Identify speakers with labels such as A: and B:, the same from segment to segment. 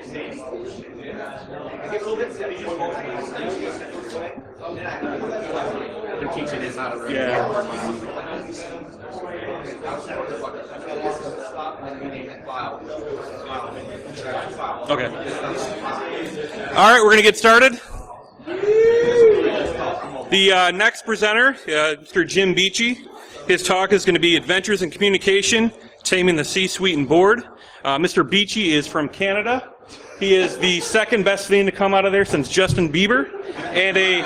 A: Their teaching is not a real
B: Okay. All right, we're going to get started. The next presenter, Mr. Jim Beechey. His talk is going to be Adventures in Communication, Taming the C-Suite and Board. Mr. Beechey is from Canada. He is the second best thing to come out of there since Justin Bieber, and a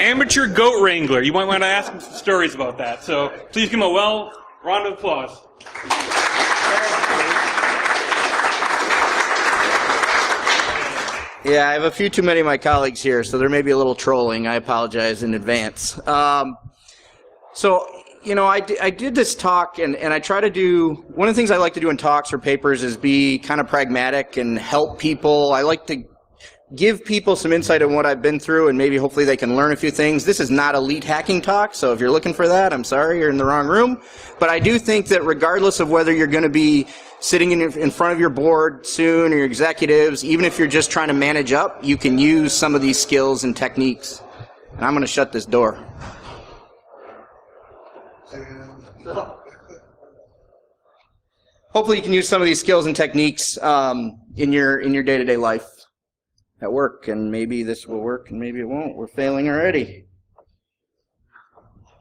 B: amateur goat wrangler. You might want to ask him some stories about that. So please give him a round of applause.
C: Yeah, I have a few too many of my colleagues here, so there may be a little trolling. I apologize in advance. I did this talk, and I try to do, one of the things I like to do in talks or papers is be kind of pragmatic and help people. I like to give people some insight on what I've been through, and maybe hopefully they can learn a few things. This is not a lead hacking talk, so if you're looking for that, I'm sorry, you're in the wrong room. But I do think that regardless of whether you're going to be sitting in front of your board soon or your executives, even if you're just trying to manage up, you can use some of these skills and techniques. And I'm going to shut this door. Hopefully you can use some of these skills and techniques in your day-to-day life at work, and maybe this will work and maybe it won't. We're failing already.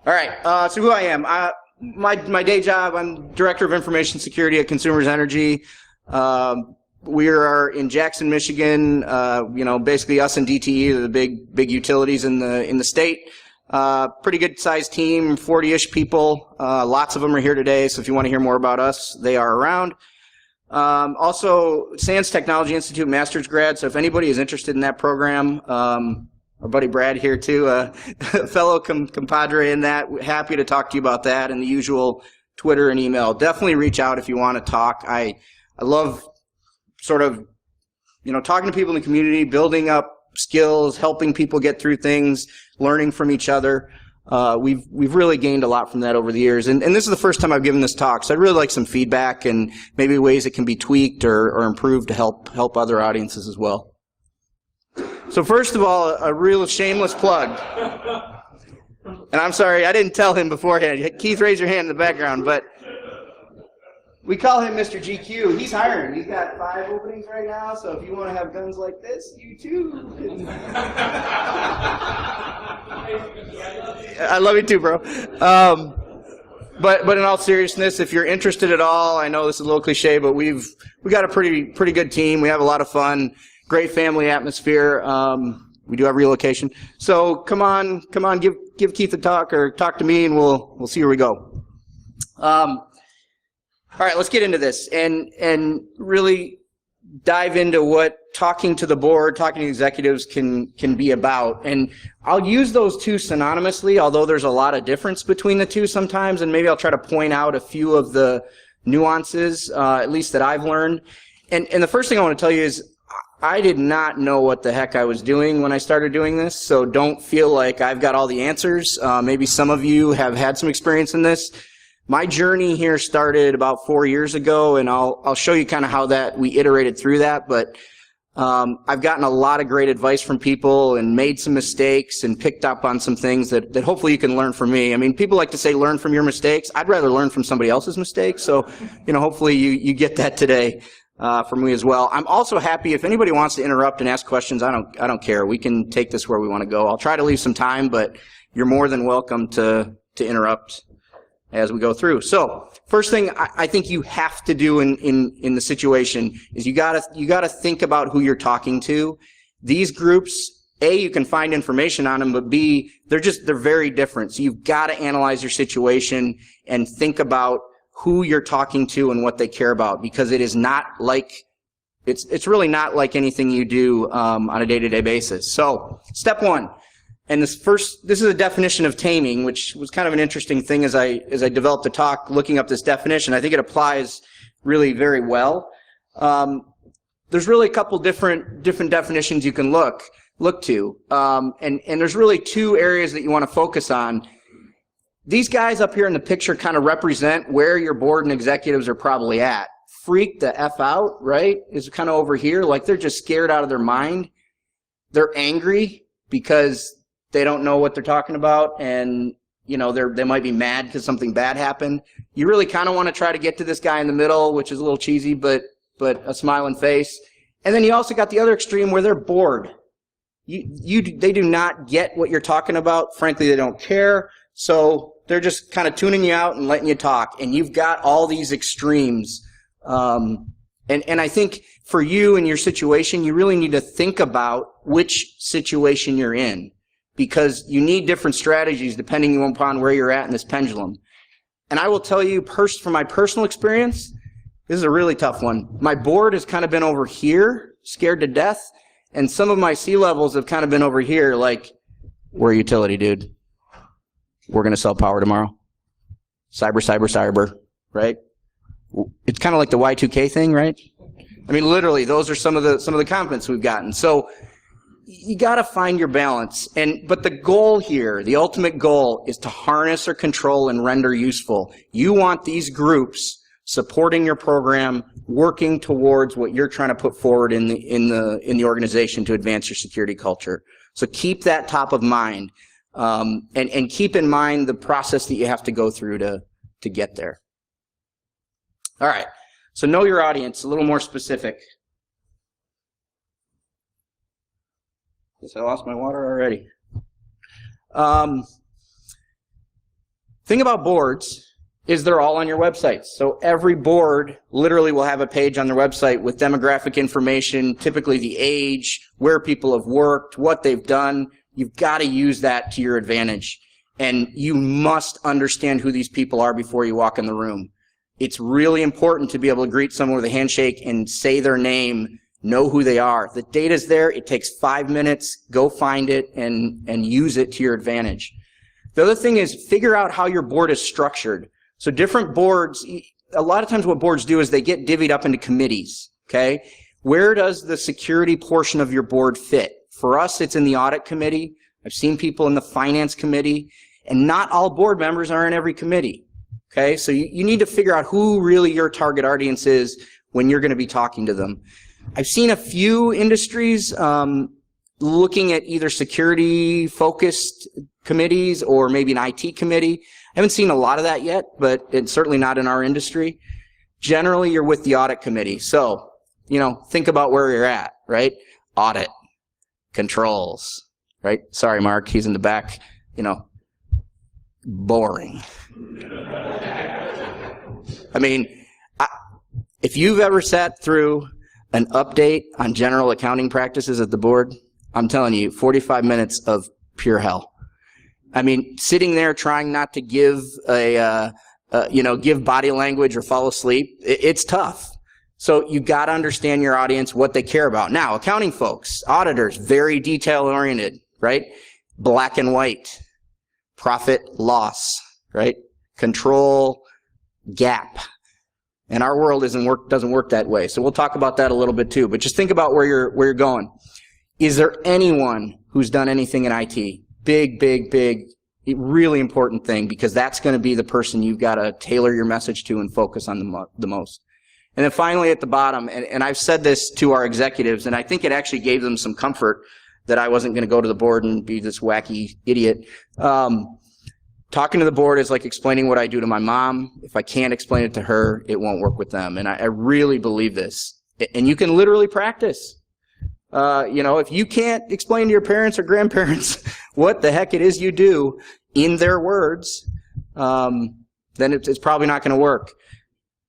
C: All right, so who I am. My day job, I'm Director of Information Security at Consumers Energy. We are in Jackson, Michigan. Basically us and DTE are the big utilities in the state. Pretty good sized team, 40-ish people. Lots of them are here today, so if you want to hear more about us, they are around. Also, SANS Technology Institute master's grad, so if anybody is interested in that program, our buddy Brad here too, a fellow compadre in that, happy to talk to you about that and the usual Twitter and email. Definitely reach out if you want to talk. I love sort of, talking to people in the community, building up skills, helping people get through things, learning from each other. We've really gained a lot from that over the years. And this is the first time I've given this talk, so I'd really like some feedback and maybe ways it can be tweaked or improved to help other audiences as well. So first of all, a real shameless plug. And I'm sorry, I didn't tell him beforehand. Keith, raise your hand in the background, but we call him Mr. GQ. He's hiring. He's got 5 openings right now, so if you want to have guns like this, you too can. I love you too, bro. But in all seriousness, if you're interested at all, I know this is a little cliche, but we got a pretty good team. We have a lot of fun, great family atmosphere. We do have relocation. So come on, give Keith a talk or talk to me, and we'll see where we go. All right, let's get into this and really dive into what talking to the board, talking to executives can be about. And I'll use those two synonymously, although there's a lot of difference between the two sometimes, and maybe I'll try to point out a few of the nuances, at least that I've learned. And the first thing I want to tell you is I did not know what the heck I was doing when I started doing this, so don't feel like I've got all the answers. Maybe some of you have had some experience in this. My journey here started about 4 years ago, and I'll show you kind of how we iterated through that, but I've gotten a lot of great advice from people and made some mistakes and picked up on some things that hopefully you can learn from me. I mean, people like to say learn from your mistakes. I'd rather learn from somebody else's mistakes, so hopefully you get that today from me as well. I'm also happy if anybody wants to interrupt and ask questions. I don't care. We can take this where we want to go. I'll try to leave some time, but you're more than welcome to interrupt as we go through. So first thing I think you have to do in the situation is you gotta think about who you're talking to. These groups, A, you can find information on them, but B, they're very different. So you've got to analyze your situation and think about who you're talking to and what they care about, because it is not like, it's really not like anything you do on a day-to-day basis. So step one. And this is a definition of taming, which was kind of an interesting thing as I developed the talk, looking up this definition. I think it applies really very well. There's really a couple different definitions you can look to, and there's really 2 areas that you want to focus on. These guys up here in the picture kind of represent where your board and executives are probably at. freaked the F out, right, is kind of over here. Like they're just scared out of their mind. They're angry because they don't know what they're talking about, and you know they might be mad because something bad happened. You really kind of want to try to get to this guy in the middle, which is a little cheesy, but a smiling face. And then you also got the other extreme where they're bored. They do not get what you're talking about. Frankly, they don't care. So they're just kind of tuning you out and letting you talk. And you've got all these extremes. And I think for you and your situation, you really need to think about which situation you're in, because you need different strategies depending upon where you're at in this pendulum. And I will tell you, from my personal experience, this is a really tough one. My board has kind of been over here, scared to death, and some of my C-levels have kind of been over here, like, we're a utility, dude. We're going to sell power tomorrow. Cyber, right? It's kind of like the Y2K thing, right? I mean, literally, those are some of the comments we've gotten. So you got to find your balance. But the goal here, the ultimate goal, is to harness or control and render useful. You want these groups supporting your program, working towards what you're trying to put forward in the organization to advance your security culture. So keep that top of mind, and keep in mind the process that you have to go through to get there. All right. So know your audience, a little more specific. Guess I lost my water already. Thing about boards is they're all on your websites. So every board literally will have a page on their website with demographic information, typically the age, where people have worked, what they've done. You've got to use that to your advantage. And you must understand who these people are before you walk in the room. It's really important to be able to greet someone with a handshake and say their name, know who they are. The data's there. It takes 5 minutes. Go find it and use it to your advantage. The other thing is figure out how your board is structured. So different boards, a lot of times what boards do is they get divvied up into committees, okay? Where does the security portion of your board fit? For us, it's in the audit committee. I've seen people in the finance committee, and not all board members are in every committee, okay? So you need to figure out who really your target audience is when you're going to be talking to them. I've seen a few industries looking at either security-focused committees or maybe an IT committee. I haven't seen a lot of that yet, but it's certainly not in our industry. Generally, you're with the audit committee. So, think about where you're at, right? Audit, controls, right? Sorry, Mark, he's in the back, boring. I mean, if you've ever sat through an update on general accounting practices at the board, I'm telling you, 45 minutes of pure hell. I mean, sitting there trying not to give give body language or fall asleep, it's tough. So you got to understand your audience, what they care about. Now, accounting folks, auditors, very detail oriented, right? Black and white, profit, loss, right? Control, gap. And our world doesn't work that way. So we'll talk about that a little bit too. But just think about where you're going. Is there anyone who's done anything in IT? Big, really important thing, because that's going to be the person you've got to tailor your message to and focus on the most. And then finally at the bottom, and I've said this to our executives, and I think it actually gave them some comfort that I wasn't going to go to the board and be this wacky idiot. Talking to the board is like explaining what I do to my mom. If I can't explain it to her, it won't work with them. And I really believe this. And you can literally practice. If you can't explain to your parents or grandparents what the heck it is you do in their words, then it's probably not going to work.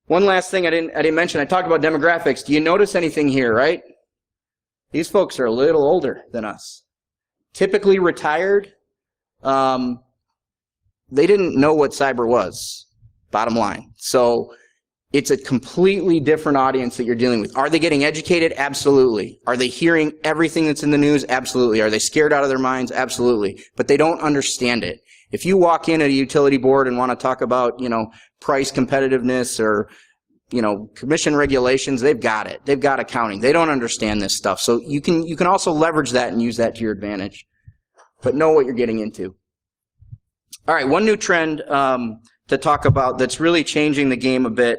C: One last thing I didn't mention. I talked about demographics. Do you notice anything here, right? These folks are a little older than us. Typically retired. They didn't know what cyber was, bottom line. So it's a completely different audience that you're dealing with. Are they getting educated? Absolutely. Are they hearing everything that's in the news? Absolutely. Are they scared out of their minds? Absolutely. But they don't understand it. If you walk in at a utility board and want to talk about, price competitiveness or, commission regulations, they've got it. They've got accounting. They don't understand this stuff. So you can also leverage that and use that to your advantage. But know what you're getting into. All right, one new trend to talk about that's really changing the game a bit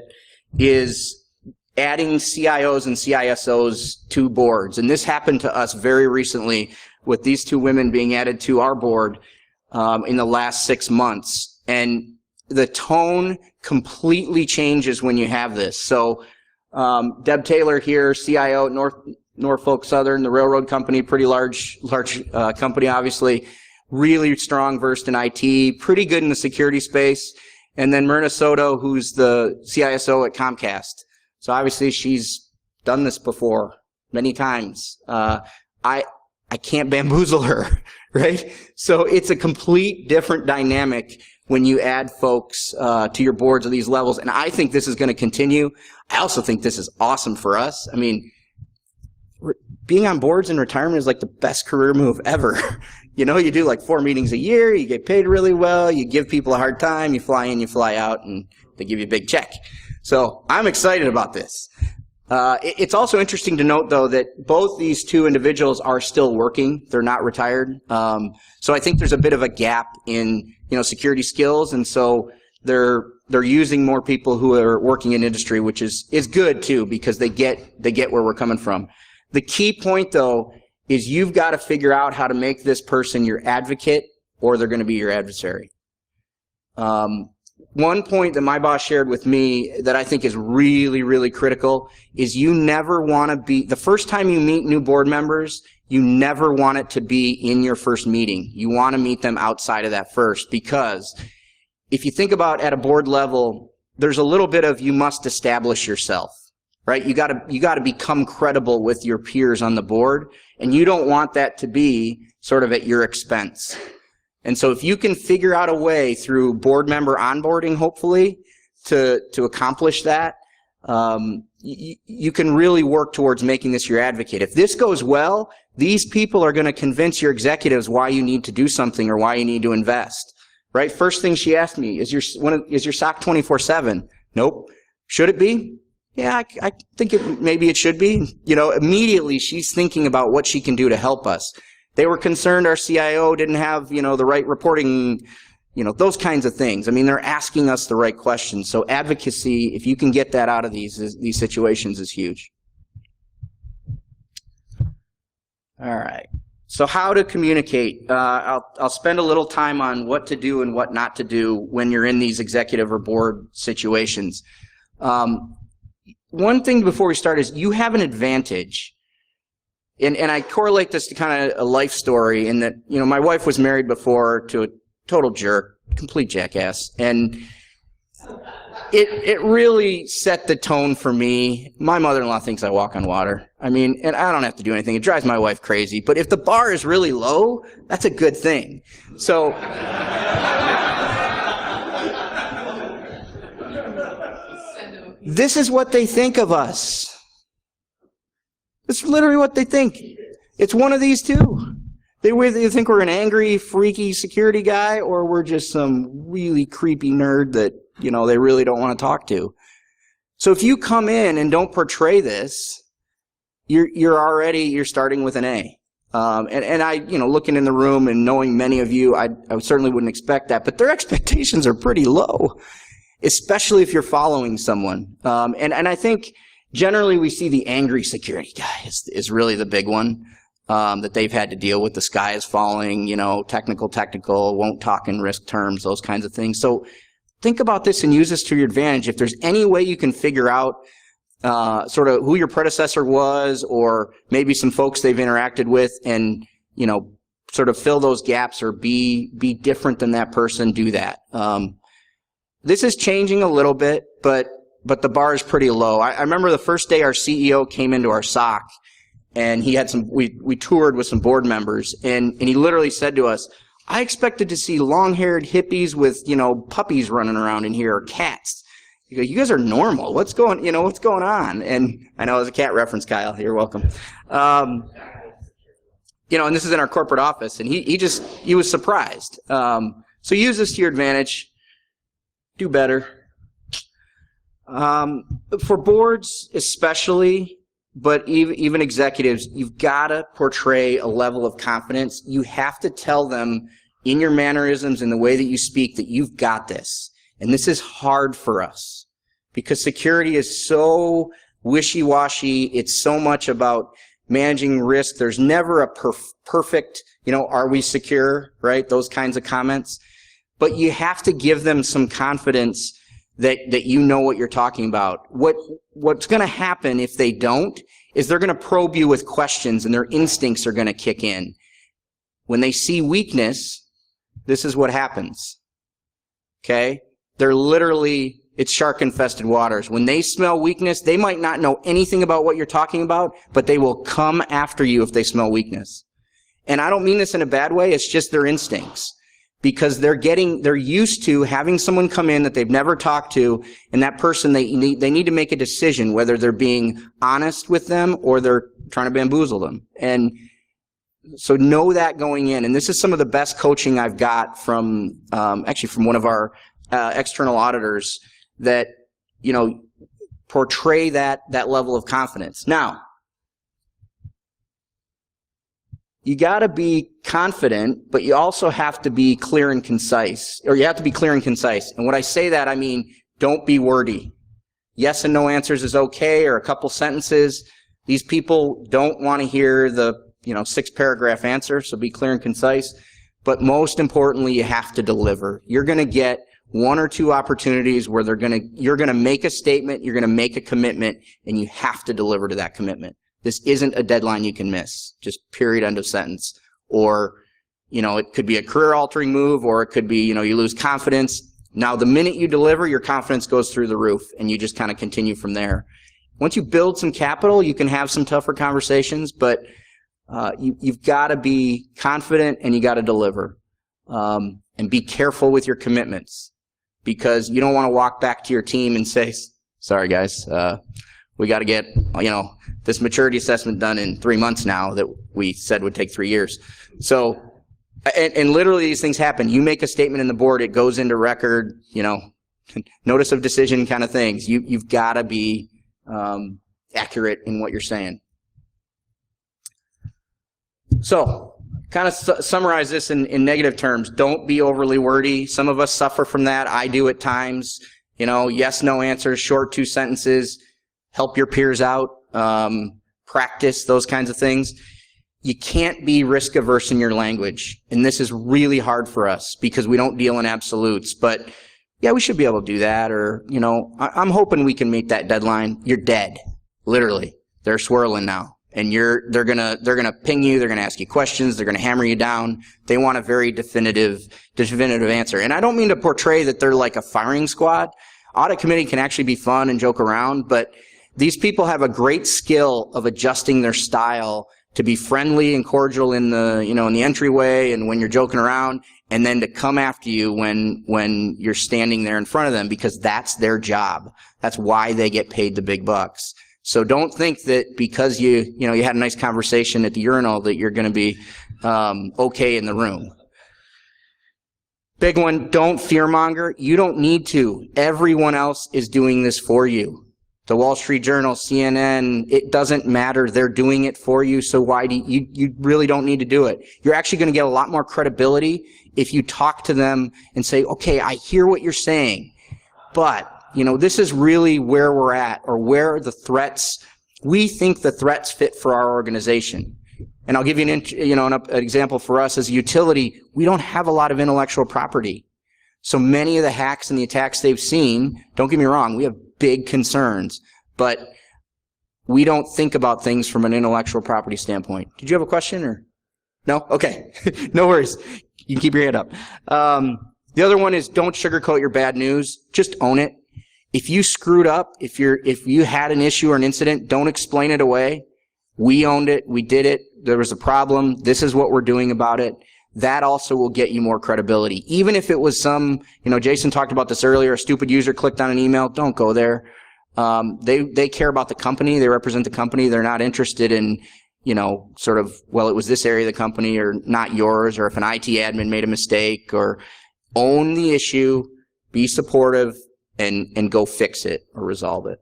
C: is adding CIOs and CISOs to boards. And this happened to us very recently with these two women being added to our board in the last 6 months. And the tone completely changes when you have this. So Deb Taylor here, CIO at Norfolk Southern, the railroad company, pretty large company, obviously, really strong, versed in IT, pretty good in the security space. And then Myrna Soto, who's the CISO at Comcast. So obviously she's done this before many times. I can't bamboozle her, right? So it's a complete different dynamic when you add folks to your boards of these levels. And I think this is going to continue. I also think this is awesome for us. I mean, being on boards in retirement is like the best career move ever. You know, you do like 4 meetings a year, you get paid really well, you give people a hard time, you fly in, you fly out, and they give you a big check. So I'm excited about this. It's also interesting to note, though, that both these two individuals are still working. They're not retired. So I think there's a bit of a gap in, security skills, and so they're using more people who are working in industry, which is good too, because they get where we're coming from. The key point, though, is you've got to figure out how to make this person your advocate, or they're going to be your adversary. One point that my boss shared with me that I think is really, really critical is you never want to be, the first time you meet new board members, you never want it to be in your first meeting. You want to meet them outside of that first, because if you think about at a board level, there's a little bit of you must establish yourself, right? You got to become credible with your peers on the board, and you don't want that to be sort of at your expense. And so if you can figure out a way through board member onboarding, hopefully, to accomplish that, you can really work towards making this your advocate. If this goes well, these people are going to convince your executives why you need to do something or why you need to invest, right? First thing she asked me, is your SOC 24/7? Nope. Should it be? Yeah, I think maybe it should be. Immediately she's thinking about what she can do to help us. They were concerned our CIO didn't have, the right reporting, those kinds of things. I mean, they're asking us the right questions. So advocacy, if you can get that out of these situations, is huge. All right. So how to communicate. I'll spend a little time on what to do and what not to do when you're in these executive or board situations. One thing before we start is you have an advantage. And I correlate this to kind of a life story in that, my wife was married before to a total jerk, complete jackass. And it really set the tone for me. My mother-in-law thinks I walk on water. I mean, and I don't have to do anything. It drives my wife crazy. But if the bar is really low, that's a good thing. So this is what they think of us. It's literally what they think. It's one of these two. They either think we're an angry, freaky security guy, or we're just some really creepy nerd that, they really don't want to talk to. So if you come in and don't portray this, you're starting with an A. And I, looking in the room and knowing many of you, I certainly wouldn't expect that, but their expectations are pretty low, especially if you're following someone. And I think generally we see the angry security guy is really the big one that they've had to deal with. The sky is falling, technical, won't talk in risk terms, those kinds of things. So think about this and use this to your advantage. If there's any way you can figure out sort of who your predecessor was, or maybe some folks they've interacted with, and sort of fill those gaps or be different than that person, do that. This is changing a little bit, but the bar is pretty low. I remember the first day our CEO came into our SOC, and he had we toured with some board members, and he literally said to us, I expected to see long-haired hippies with, puppies running around in here, or cats. He goes, you guys are normal. What's going on? And I know it was a cat reference, Kyle. You're welcome. And this is in our corporate office, and he was surprised. So use this to your advantage. Do better. For boards especially, but even executives, you've got to portray a level of confidence. You have to tell them in your mannerisms and the way that you speak that you've got this. And this is hard for us because security is so wishy-washy. It's so much about managing risk. There's never a perfect, are we secure, right? Those kinds of comments. But you have to give them some confidence that you know what you're talking about. What's going to happen if they don't is they're going to probe you with questions and their instincts are going to kick in. When they see weakness, this is what happens. Okay? They're literally, it's shark-infested waters. When they smell weakness, they might not know anything about what you're talking about, but they will come after you if they smell weakness. And I don't mean this in a bad way, it's just their instincts. Because they're used to having someone come in that they've never talked to, and that person, they need to make a decision whether they're being honest with them or they're trying to bamboozle them. And so know that going in. And this is some of the best coaching I've got from, actually from one of our external auditors that, portray that level of confidence. Now, you got to be confident, but you also have to be clear and concise, or you have to be clear and concise. And when I say that, I mean, don't be wordy. Yes and no answers is okay, or a couple sentences. These people don't want to hear the, 6-paragraph answer, so be clear and concise. But most importantly, you have to deliver. You're going to get 1 or 2 opportunities where you're going to make a statement, you're going to make a commitment, and you have to deliver to that commitment. This isn't a deadline you can miss, just period, end of sentence. Or, it could be a career-altering move, or it could be, you lose confidence. Now, the minute you deliver, your confidence goes through the roof, and you just kind of continue from there. Once you build some capital, you can have some tougher conversations, but you've got to be confident, and you got to deliver. And be careful with your commitments, because you don't want to walk back to your team and say, sorry, guys, we got to get, this maturity assessment done in 3 months now that we said would take 3 years. So, and literally these things happen. You make a statement in the board, it goes into record, notice of decision kind of things. You've got to be accurate in what you're saying. So, kind of summarize this in negative terms. Don't be overly wordy. Some of us suffer from that. I do at times. Yes, no answers, short 2 sentences. Help your peers out. Practice those kinds of things. You can't be risk averse in your language. And this is really hard for us because we don't deal in absolutes. But yeah, we should be able to do that. Or, I'm hoping we can meet that deadline. You're dead. Literally. They're swirling now. And they're gonna ping you, they're gonna ask you questions, they're gonna hammer you down. They want a very definitive answer. And I don't mean to portray that they're like a firing squad. Audit committee can actually be fun and joke around, but these people have a great skill of adjusting their style to be friendly and cordial in the, in the entryway and when you're joking around, and then to come after you when you're standing there in front of them, because that's their job. That's why they get paid the big bucks. So don't think that because you had a nice conversation at the urinal that you're going to be okay in the room. Big one, don't fearmonger. You don't need to. Everyone else is doing this for you. The Wall Street Journal, CNN, it doesn't matter. They're doing it for you, so why do you really don't need to do it. You're actually going to get a lot more credibility if you talk to them and say, okay, I hear what you're saying, but this is really where we're at, or where the threats, we think the threats fit for our organization. And I'll give you an example for us as a utility. We don't have a lot of intellectual property. So many of the hacks and the attacks they've seen, don't get me wrong, we have big concerns, but we don't think about things from an intellectual property standpoint. Did you have a question or? No? Okay. No worries. You can keep your hand up. The other one is don't sugarcoat your bad news. Just own it. If you screwed up, if you had an issue or an incident, don't explain it away. We owned it. We did it. There was a problem. This is what we're doing about it. That also will get you more credibility. Even if it was some, Jason talked about this earlier, a stupid user clicked on an email, don't go there. They care about the company. They represent the company. They're not interested in, sort of, well, it was this area of the company or not yours, or if an IT admin made a mistake, or own the issue, be supportive, and go fix it or resolve it.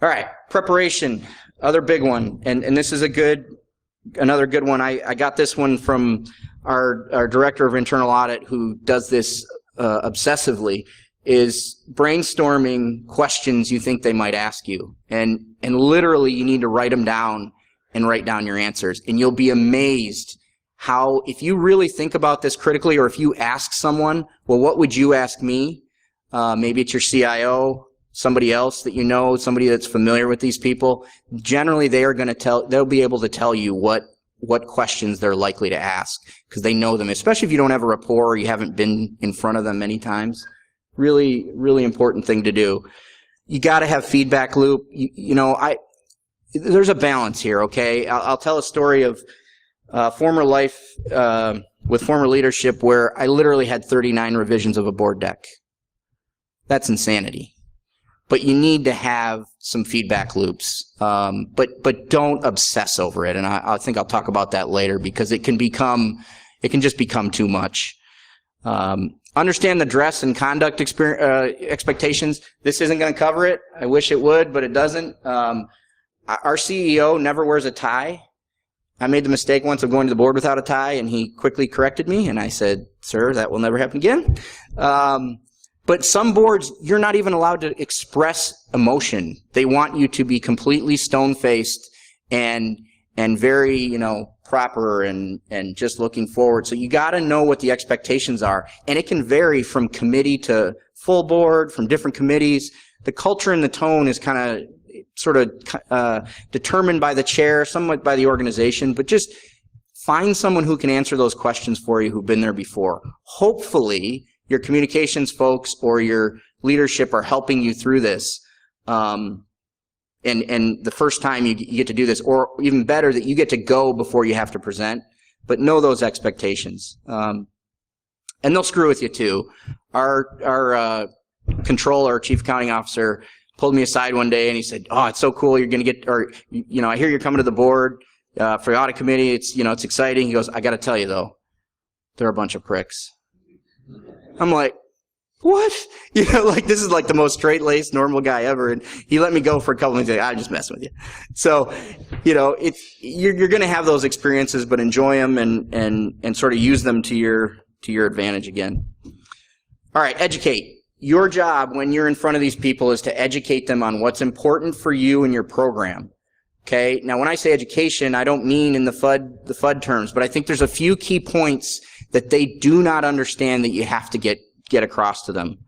C: All right, preparation, other big one, and this is another good one. I got this one from our director of internal audit, who does this obsessively, is brainstorming questions you think they might ask you. And literally you need to write them down and write down your answers. And you'll be amazed how, if you really think about this critically, or if you ask someone, well, what would you ask me? Maybe it's your CIO, somebody else that you know, somebody that's familiar with these people. Generally, they'll be able to tell you what questions they're likely to ask, because they know them, especially if you don't have a rapport or you haven't been in front of them many times. Really, really important thing to do. You got to have feedback loop. There's a balance here, okay? I'll tell a story of former life with former leadership where I literally had 39 revisions of a board deck. That's insanity. But you need to have some feedback loops. But don't obsess over it. And I think I'll talk about that later, because it can just become too much. Understand the dress and conduct expectations. This isn't going to cover it. I wish it would, but it doesn't. Our CEO never wears a tie. I made the mistake once of going to the board without a tie, and he quickly corrected me, and I said, sir, that will never happen again. But some boards, you're not even allowed to express emotion. They want you to be completely stone-faced and very, proper and just looking forward. So you got to know what the expectations are. And it can vary from committee to full board, from different committees. The culture and the tone is kind of sort of determined by the chair, somewhat by the organization, but just find someone who can answer those questions for you who've been there before. Hopefully, your communications folks or your leadership are helping you through this. And the first time you get to do this, or even better, that you get to go before you have to present, but know those expectations. And they'll screw with you too. Our controller, our chief accounting officer, pulled me aside one day and he said, oh, it's so cool. You're going to get, or, I hear you're coming to the board for the audit committee. It's, it's exciting. He goes, I got to tell you though, they're a bunch of pricks. I'm like, what? This is like the most straight-laced, normal guy ever. And he let me go for a couple of minutes. I'm just messing with you. So, you're going to have those experiences, but enjoy them and sort of use them to your advantage again. All right, educate. Your job when you're in front of these people is to educate them on what's important for you and your program. Okay? Now, when I say education, I don't mean in the FUD terms, but I think there's a few key points that they do not understand that you have to get across to them.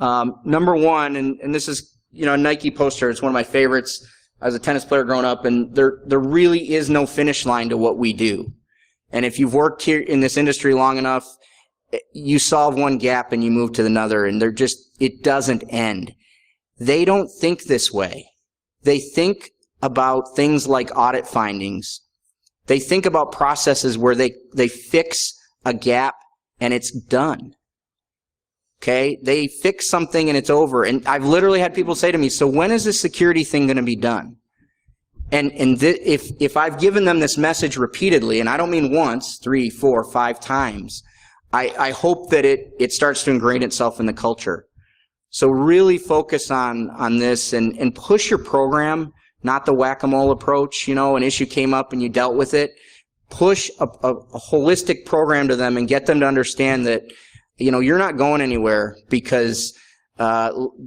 C: Number one, and this is, a Nike poster. It's one of my favorites. I was a tennis player growing up, and there really is no finish line to what we do. And if you've worked here in this industry long enough, you solve one gap and you move to another, and it doesn't end. They don't think this way. They think about things like audit findings. They think about processes where they fix a gap and it's done. Okay? They fix something and it's over. And I've literally had people say to me, so when is this security thing going to be done? And if I've given them this message repeatedly, and I don't mean once, 3, 4, 5 times, I hope that it starts to ingrain itself in the culture. So really focus on this and push your program, not the whack-a-mole approach. An issue came up and you dealt with it. Push a holistic program to them and get them to understand that, you're not going anywhere, because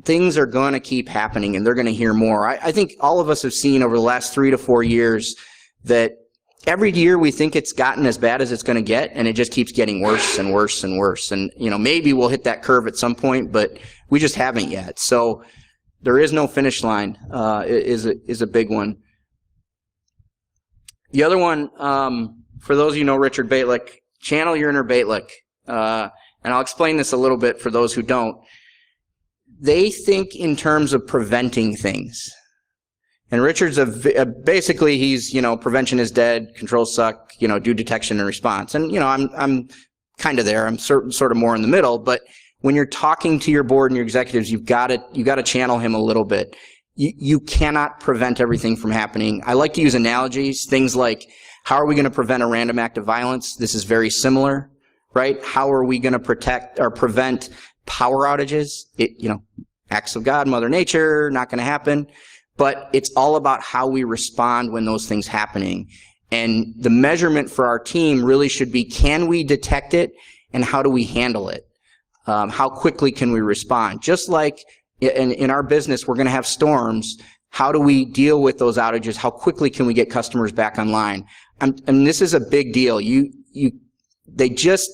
C: things are going to keep happening and they're going to hear more. I think all of us have seen over the last 3 to 4 years that every year we think it's gotten as bad as it's going to get, and it just keeps getting worse and worse and worse. And, maybe we'll hit that curve at some point, but we just haven't yet. So there is no finish line, is a big one. The other one, for those of you who know Richard Baitlick, channel your inner Baitlick. And I'll explain this a little bit for those who don't. They think in terms of preventing things. And Richard's basically he's, prevention is dead, controls suck, do detection and response. And, I'm kind of there. I'm sort of more in the middle. But when you're talking to your board and your executives, you've got to channel him a little bit. You cannot prevent everything from happening. I like to use analogies, things like, how are we going to prevent a random act of violence? This is very similar, right? How are we going to protect or prevent power outages? Acts of God, Mother Nature, not going to happen. But it's all about how we respond when those things happening. And the measurement for our team really should be, can we detect it and how do we handle it? How quickly can we respond? Just like in our business, we're going to have storms. How do we deal with those outages? How quickly can we get customers back online? And this is a big deal. They just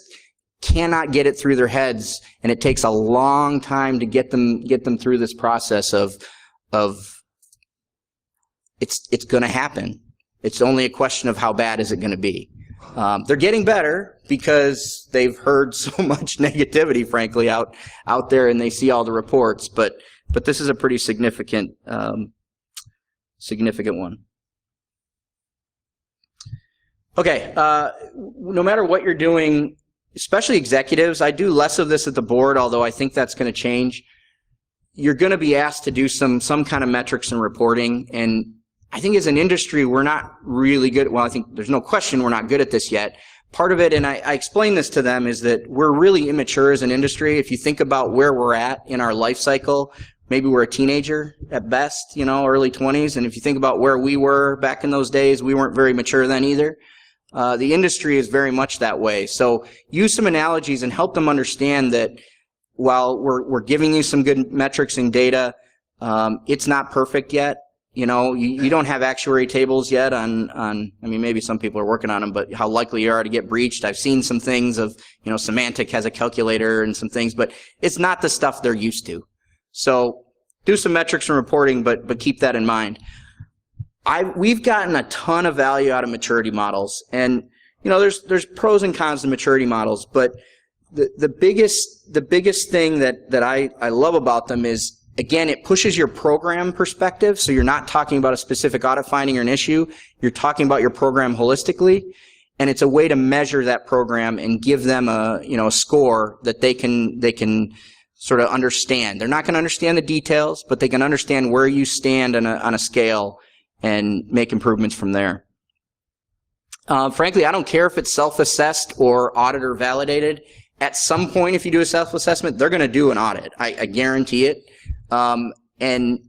C: cannot get it through their heads, and it takes a long time to get them through this process of it's going to happen. It's only a question of how bad is it going to be. They're getting better because they've heard so much negativity, frankly, out there, and they see all the reports. But this is a pretty significant one. Okay, no matter what you're doing, especially executives, I do less of this at the board, although I think that's going to change. You're going to be asked to do some kind of metrics and reporting, and I think as an industry, we're not really good. Well, I think there's no question we're not good at this yet. Part of it, and I explain this to them, is that we're really immature as an industry. If you think about where we're at in our life cycle, maybe we're a teenager at best, early 20s. And if you think about where we were back in those days, we weren't very mature then either. The industry is very much that way. So use some analogies and help them understand that while we're giving you some good metrics and data, it's not perfect yet. You don't have actuary tables yet on, I mean, maybe some people are working on them, but how likely you are to get breached. I've seen some things of, Semantic has a calculator and some things, but it's not the stuff they're used to. So do some metrics and reporting, but keep that in mind. We've gotten a ton of value out of maturity models, and there's pros and cons to maturity models, but the biggest thing that I love about them is, again, it pushes your program perspective. So you're not talking about a specific audit finding or an issue. You're talking about your program holistically, and it's a way to measure that program and give them a score that they can sort of understand. They're not going to understand the details, but they can understand where you stand on a scale and make improvements from there. Frankly, I don't care if it's self-assessed or auditor validated. At some point, if you do a self-assessment, they're going to do an audit. I guarantee it. And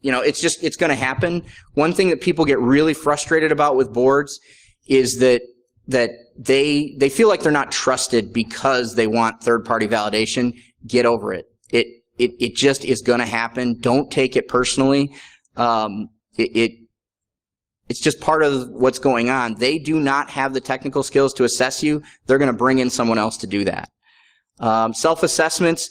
C: it's going to happen. One thing that people get really frustrated about with boards is that they feel like they're not trusted because they want third-party validation. Get over it. It just is going to happen. Don't take it personally. It's just part of what's going on. They do not have the technical skills to assess you. They're going to bring in someone else to do that. Self-assessments.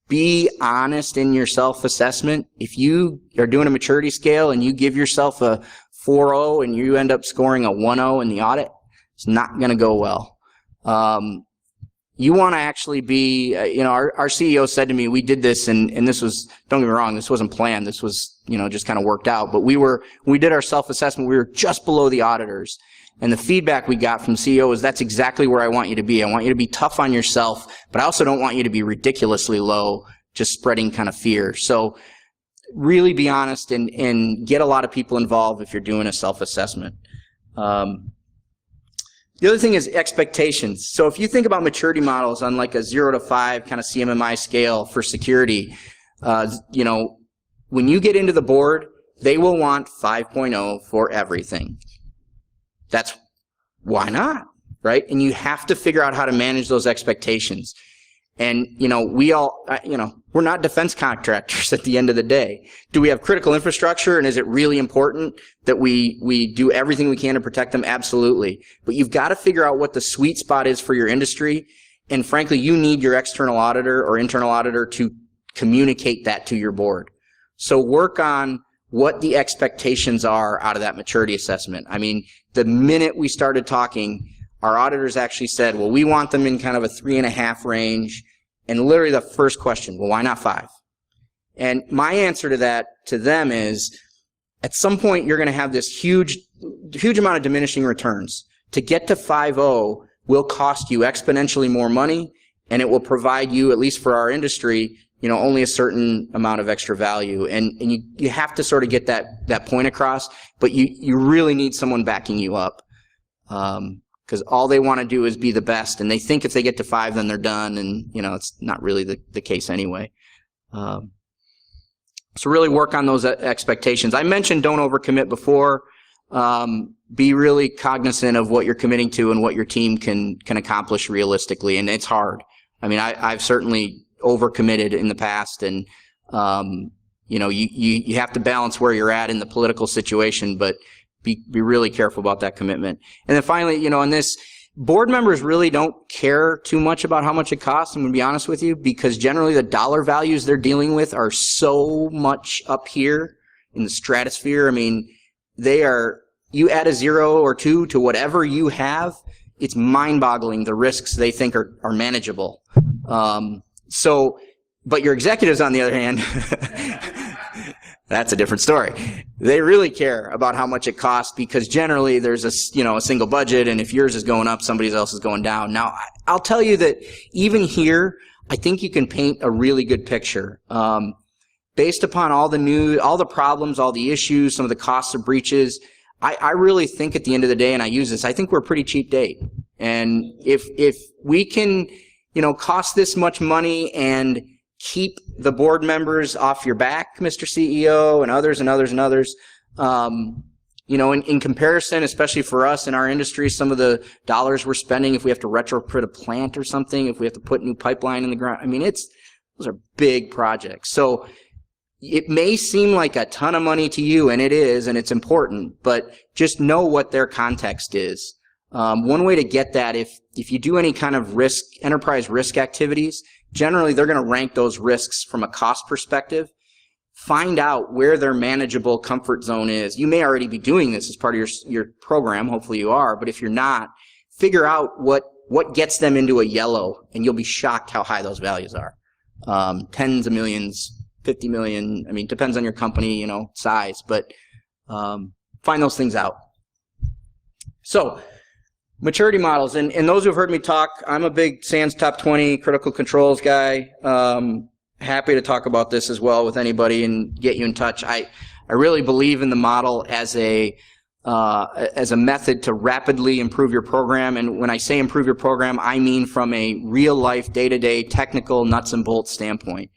C: Be honest in your self-assessment. If you are doing a maturity scale and you give yourself a 4.0 and you end up scoring a 1.0 in the audit, it's not going to go well. You want to actually be, our CEO said to me, we did this, and this was, don't get me wrong, this wasn't planned. This was, just kind of worked out. But when we did our self-assessment, we were just below the auditors. And the feedback we got from CEO is, that's exactly where I want you to be. I want you to be tough on yourself, but I also don't want you to be ridiculously low, just spreading kind of fear. So really be honest and get a lot of people involved if you're doing a self-assessment. The other thing is expectations. So if you think about maturity models on like a 0 to 5 kind of CMMI scale for security, when you get into the board, they will want 5.0 for everything. That's why not, right? And you have to figure out how to manage those expectations. And, we're not defense contractors at the end of the day. Do we have critical infrastructure, and is it really important that we do everything we can to protect them? Absolutely. But you've got to figure out what the sweet spot is for your industry. And frankly, you need your external auditor or internal auditor to communicate that to your board. So work on what the expectations are out of that maturity assessment. I mean, the minute we started talking, our auditors actually said, well, we want them in kind of a 3.5 range. And literally the first question, well, why not 5? And my answer to that to them is, at some point you're going to have this huge amount of diminishing returns. To get to 5.0 will cost you exponentially more money, and it will provide you, at least for our industry, only a certain amount of extra value. And you have to sort of get that point across, but you really need someone backing you up. Because all they want to do is be the best, and they think if they get to 5, then they're done, and it's not really the case anyway. So really work on those expectations. I mentioned don't overcommit before. Be really cognizant of what you're committing to and what your team can accomplish realistically, and it's hard. I mean, I've certainly overcommitted in the past, and you know, you have to balance where you're at in the political situation, but be really careful about that commitment. And then finally, you know, in this, board members really don't care too much about how much it costs, I'm going to be honest with you, because generally the dollar values they're dealing with are so much up here in the stratosphere. I mean, they are, you add a 0 or 2 to whatever you have, it's mind-boggling the risks they think are manageable. So, but your executives, on the other hand, that's a different story. They really care about how much it costs, because generally there's a, you know, a single budget, and if yours is going up, somebody else is going down. Now, I'll tell you that even here, I think you can paint a really good picture. Based upon all the news, all the problems, all the issues, some of the costs of breaches, I really think at the end of the day, and I use this, I think we're a pretty cheap date. And if we can, you know, cost this much money and keep the board members off your back, Mr. CEO, and others and others and others, you know, in comparison, especially for us in our industry, some of the dollars we're spending, if we have to retrofit a plant or something, if we have to put new pipeline in the ground, I mean, those are big projects. So it may seem like a ton of money to you, and it is, and it's important, but just know what their context is. One way to get that, if you do any kind of enterprise risk activities, generally they're going to rank those risks from a cost perspective. Find out where their manageable comfort zone is. You may already be doing this as part of your program, hopefully you are, but if you're not, figure out what gets them into a yellow, and you'll be shocked how high those values are. Tens of millions, 50 million, I mean, depends on your company, you know, size, but find those things out. So, maturity models, and those who've heard me talk, I'm a big SANS Top 20 critical controls guy. Happy to talk about this as well with anybody and get you in touch. I really believe in the model as a method to rapidly improve your program, and when I say improve your program, I mean from a real-life, day-to-day, technical, nuts and bolts standpoint.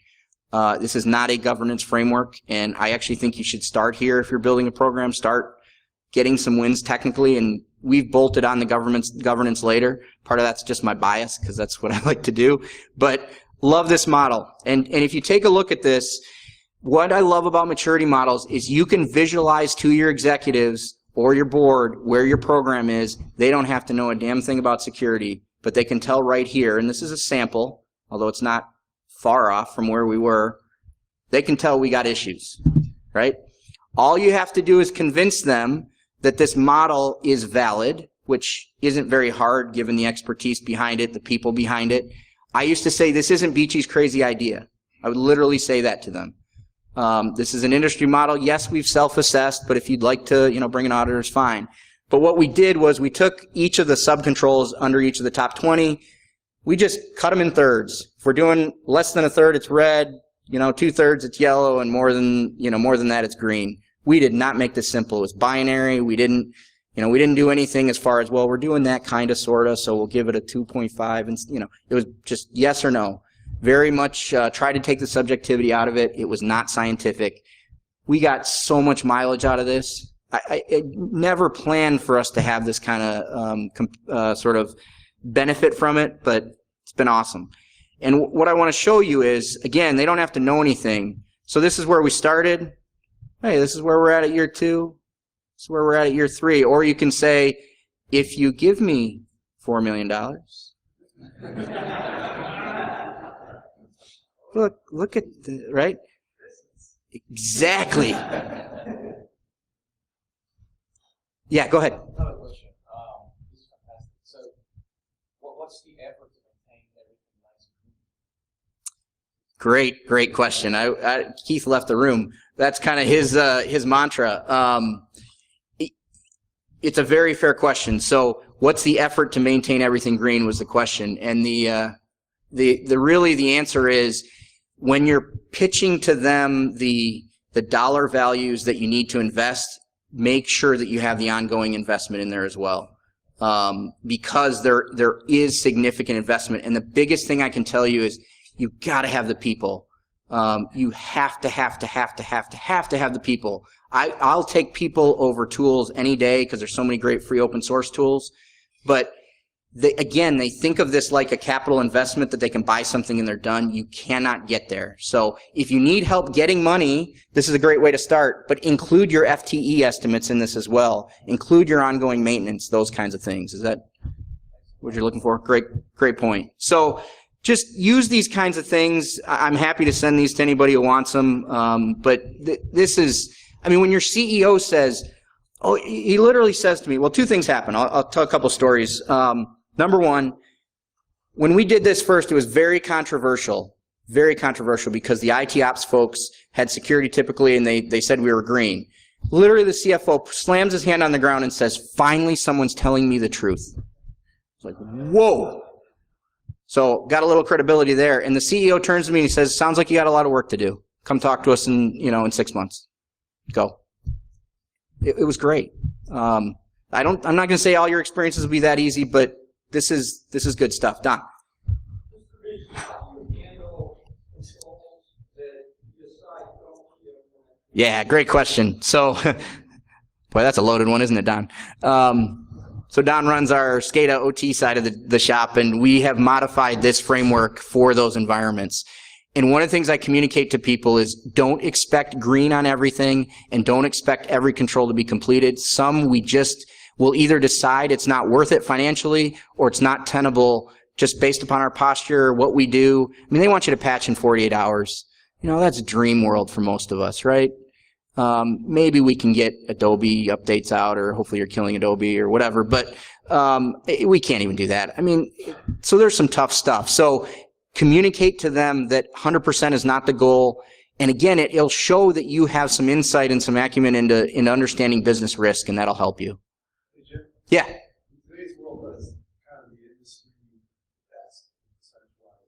C: This is not a governance framework, and I actually think you should start here if you're building a program. Start getting some wins technically, and we've bolted on the governance later. Part of that's just my bias, because that's what I like to do. But love this model. And if you take a look at this, what I love about maturity models is you can visualize to your executives or your board where your program is. They don't have to know a damn thing about security, but they can tell right here, and this is a sample, although it's not far off from where we were, they can tell we got issues, right? All you have to do is convince them that this model is valid, which isn't very hard given the expertise behind it, the people behind it. I used to say, this isn't Beechey's crazy idea. I would literally say that to them. This is an industry model. Yes, we've self-assessed, but if you'd like to, you know, bring an auditor, it's fine. But what we did was we took each of the sub-controls under each of the top 20. We just cut them in thirds. If we're doing less than a third, it's red. You know, 2/3, it's yellow, and more than that, it's green. We did not make this simple. It was binary. We didn't do anything as far as, well, we're doing that kind of, sort of, so we'll give it a 2.5, and, you know, it was just yes or no. Very much try to take the subjectivity out of it. It was not scientific. We got so much mileage out of this. I never planned for us to have this kind of sort of benefit from it, but it's been awesome. And what I want to show you is, again, they don't have to know anything. So this is where we started. Hey, this is where we're at year 2. This is where we're at year 3. Or you can say, if you give me $4 million, look at the, right? Exactly. Yeah, go ahead.
A: I have a question. This is fantastic. So, what's the effort to maintain everything nice and clean?
C: Great question. Keith left the room. That's kind of his mantra. It's a very fair question. So, what's the effort to maintain everything green was the question, and the answer is, when you're pitching to them the dollar values that you need to invest, make sure that you have the ongoing investment in there as well, because there is significant investment. And the biggest thing I can tell you is you've got to have the people. You have to have the people. I'll take people over tools any day because there's so many great free open source tools, but they think of this like a capital investment that they can buy something and they're done. You cannot get there. So if you need help getting money, this is a great way to start, but include your FTE estimates in this as well. Include your ongoing maintenance, those kinds of things. Is that what you're looking for? Great point. So just use these kinds of things. I'm happy to send these to anybody who wants them. But this is, I mean, when your CEO says, oh, he literally says to me, well, two things happen. I'll tell a couple stories. Number one, when we did this first, it was very controversial because the IT ops folks had security typically, and they said we were green. Literally, the CFO slams his hand on the ground and says, finally, someone's telling me the truth. It's like, whoa. So got a little credibility there. And the CEO turns to me and he says, sounds like you got a lot of work to do. Come talk to us in 6 months. Go. It was great. I'm not going to say all your experiences will be that easy, but this is good stuff. Don. Yeah, great question. So, boy, that's a loaded one, isn't it, Don? So Don runs our SCADA OT side of the shop, and we have modified this framework for those environments. And one of the things I communicate to people is don't expect green on everything and don't expect every control to be completed. Some we just will either decide it's not worth it financially or it's not tenable just based upon our posture, what we do. I mean, they want you to patch in 48 hours. That's a dream world for most of us, right? Maybe we can get Adobe updates out, or hopefully you're killing Adobe or whatever, but we can't even do that. I mean, so there's some tough stuff. So communicate to them that 100% is not the goal. And again, it'll show that you have some insight and some acumen into understanding business risk, and that'll help you. Yeah.
A: Today's world is kind of the industry best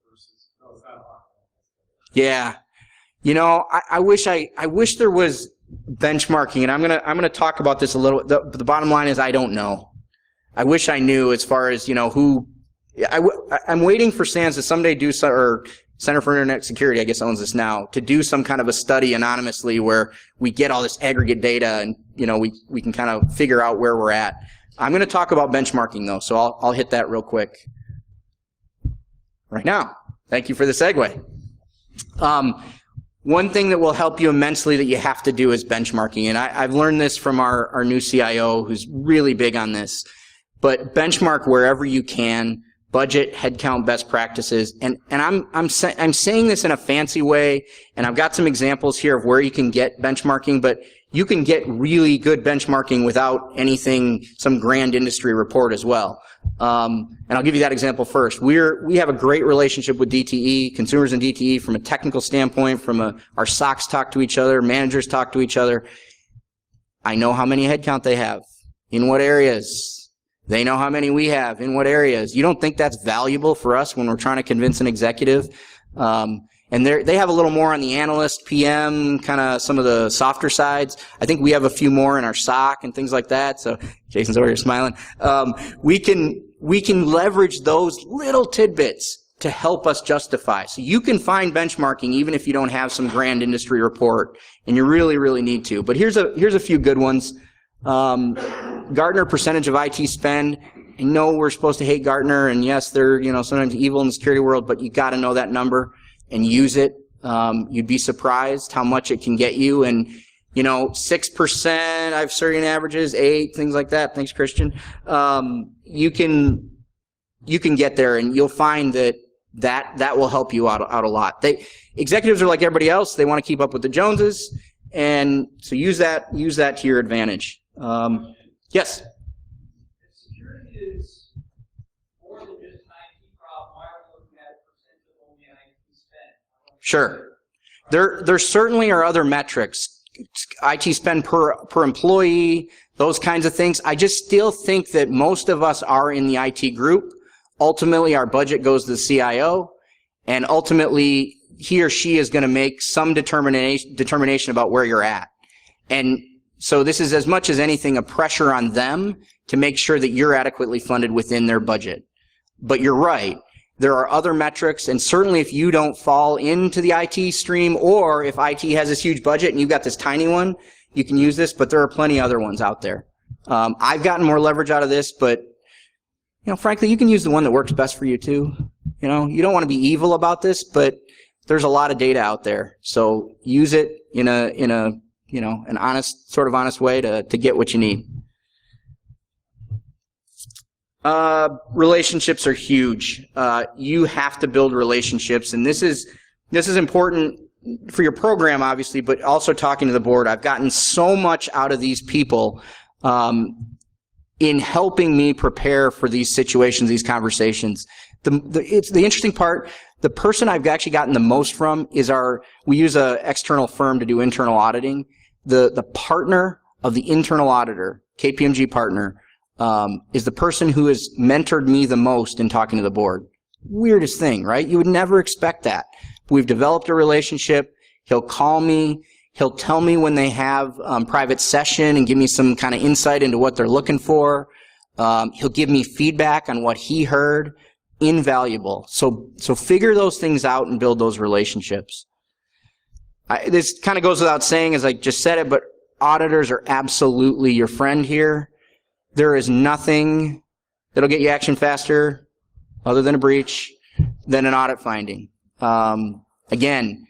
A: versus no, it's not.
C: Yeah. I wish there was benchmarking, and I'm gonna talk about this a little. The bottom line is I don't know. I wish I knew as far as who. I'm waiting for SANS to someday do or Center for Internet Security, I guess owns this now, to do some kind of a study anonymously where we get all this aggregate data and we can kind of figure out where we're at. I'm going to talk about benchmarking though, so I'll hit that real quick right now. Thank you for the segue. One thing that will help you immensely that you have to do is benchmarking, and I've learned this from our new CIO who's really big on this. But benchmark wherever you can. Budget, headcount, best practices, and I'm saying this in a fancy way, and I've got some examples here of where you can get benchmarking, but you can get really good benchmarking without anything, some grand industry report as well. And I'll give you that example first. We have a great relationship with DTE, consumers in DTE, from a technical standpoint, our SOCs talk to each other, managers talk to each other. I know how many headcount they have, in what areas. They know how many we have, in what areas. You don't think that's valuable for us when we're trying to convince an executive? And they have a little more on the analyst, PM, kind of some of the softer sides. I think we have a few more in our SOC and things like that. So Jason's over here smiling. We can leverage those little tidbits to help us justify. So you can find benchmarking even if you don't have some grand industry report, and you really, really need to. But here's a few good ones. Gartner percentage of IT spend. I know we're supposed to hate Gartner, and yes, they're sometimes evil in the security world, but you got to know that number and use it. You'd be surprised how much it can get you. And 6%, I've certain averages, 8%, things like that. Thanks, Christian. You can get there, and you'll find that will help you out a lot. Executives are like everybody else; they want to keep up with the Joneses, and so use that to your advantage. Yes.
D: If security is more than just an IT problem, why are we looking at percent of only IT spend?
C: Sure. There certainly are other metrics, IT spend per employee, those kinds of things. I just still think that most of us are in the IT group. Ultimately, our budget goes to the CIO, and ultimately, he or she is going to make some determination about where you're at. And so this is, as much as anything, a pressure on them to make sure that you're adequately funded within their budget. But you're right. There are other metrics, and certainly if you don't fall into the IT stream, or if IT has this huge budget and you've got this tiny one, you can use this, but there are plenty other ones out there. I've gotten more leverage out of this, but frankly, you can use the one that works best for you too. You don't want to be evil about this, but there's a lot of data out there. So use it in an honest way to get what you need. Relationships are huge. You have to build relationships, and this is important for your program, obviously, but also talking to the board. I've gotten so much out of these people in helping me prepare for these situations, these conversations. It's the interesting part. The person I've actually gotten the most from is we use an external firm to do internal auditing. The partner of the internal auditor, KPMG partner, is the person who has mentored me the most in talking to the board. Weirdest thing, right? You would never expect that. We've developed a relationship. He'll call me. He'll tell me when they have private session and give me some kind of insight into what they're looking for. He'll give me feedback on what he heard. Invaluable. So figure those things out and build those relationships. This kind of goes without saying, as I just said it, but auditors are absolutely your friend here. There is nothing that'll get you action faster, other than a breach, than an audit finding. Again,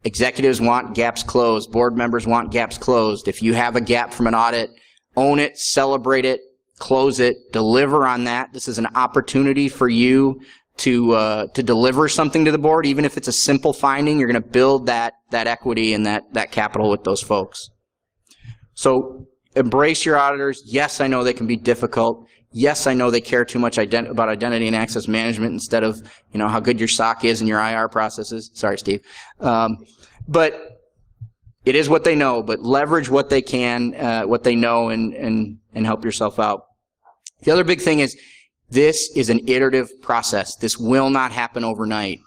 C: executives want gaps closed. Board members want gaps closed. If you have a gap from an audit, own it, celebrate it, close it, deliver on that. This is an opportunity for you to deliver something to the board. Even if it's a simple finding, you're going to build that equity and that capital with those folks. So embrace your auditors. Yes, I know they can be difficult. Yes, I know they care too much about identity and access management instead of, how good your SOC is and your IR processes. Sorry, Steve. But it is what they know, but leverage what they can, what they know, and help yourself out. The other big thing is this is an iterative process. This will not happen overnight.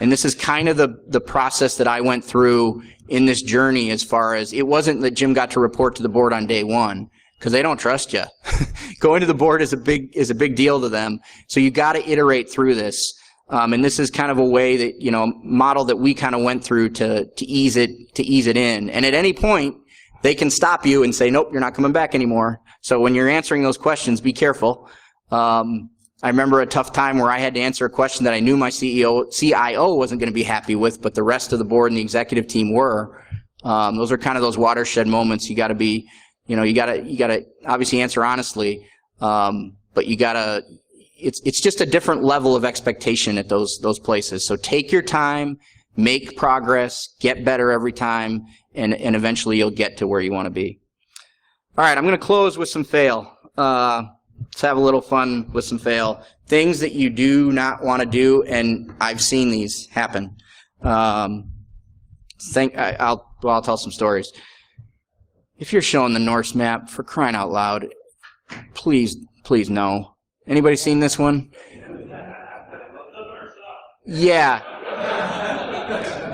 C: And this is kind of the process that I went through in this journey, as far as it wasn't that Jim got to report to the board on day one, because they don't trust you. Going to the board is a big deal to them. So you got to iterate through this. And this is kind of a way that, model that we kind of went through to ease it in. And at any point, they can stop you and say, nope, you're not coming back anymore. So when you're answering those questions, be careful. I remember a tough time where I had to answer a question that I knew my CIO wasn't going to be happy with, but the rest of the board and the executive team were. Those are kind of those watershed moments. You got to be, you got to obviously answer honestly, but you got to. It's just a different level of expectation at those places. So take your time, make progress, get better every time, and eventually you'll get to where you want to be. All right, I'm going to close with some fail. Let's have a little fun with some fail. Things that you do not want to do, and I've seen these happen. I'll tell some stories. If you're showing the Norse map, for crying out loud, please no. Anybody seen this one? Yeah.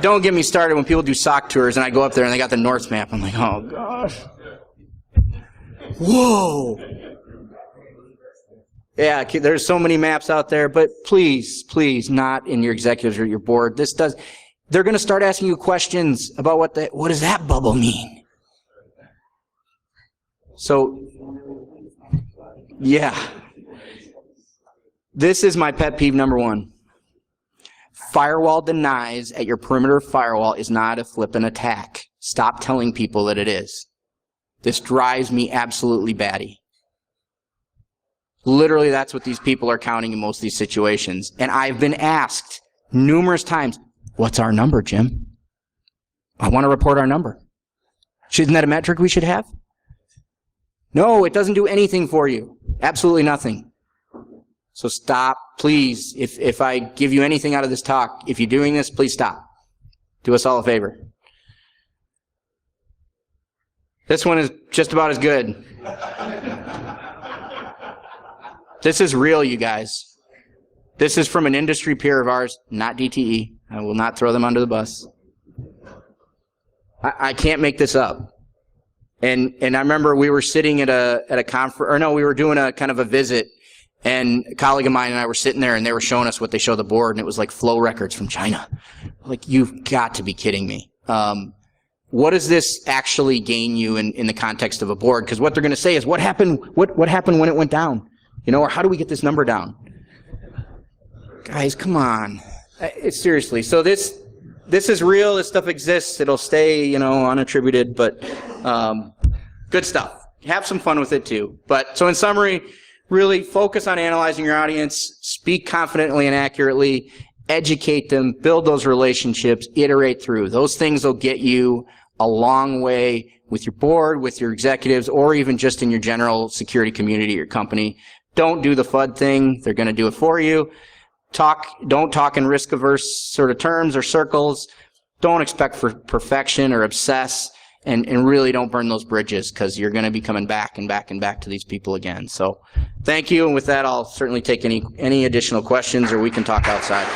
C: Don't get me started when people do SOC tours and I go up there and they got the Norse map. I'm like, oh gosh. Whoa. Yeah, there's so many maps out there, but please, not in your executives or your board. They're going to start asking you questions about what does that bubble mean? So, yeah. This is my pet peeve number one. Firewall denies at your perimeter firewall is not a flippin' attack. Stop telling people that it is. This drives me absolutely batty. Literally, that's what these people are counting in most of these situations. And I've been asked numerous times, what's our number, Jim? I want to report our number. Isn't that a metric we should have? No, it doesn't do anything for you. Absolutely nothing. So stop, please. If I give you anything out of this talk, if you're doing this, please stop. Do us all a favor. This one is just about as good. This is real, you guys. This is from an industry peer of ours, not DTE. I will not throw them under the bus. I can't make this up. And I remember we were sitting at a conference, or no, we were doing a kind of a visit, and a colleague of mine and I were sitting there and they were showing us what they show the board, and it was like flow records from China. Like, you've got to be kidding me. What does this actually gain you in the context of a board? Because what they're going to say is, what happened when it went down? You know, or how do we get this number down? Guys, come on. It's seriously. So this is real. This stuff exists. It'll stay, you know, unattributed, but good stuff. Have some fun with it too. But so in summary, really focus on analyzing your audience, speak confidently and accurately, educate them, build those relationships, iterate through. Those things will get you a long way with your board, with your executives, or even just in your general security community, your company. Don't do the FUD thing. They're going to do it for you. Don't talk in risk-averse sort of terms or circles. Don't expect for perfection or obsess, and really don't burn those bridges, because you're going to be coming back and back and back to these people again. So thank you, and with that, I'll certainly take any additional questions, or we can talk outside.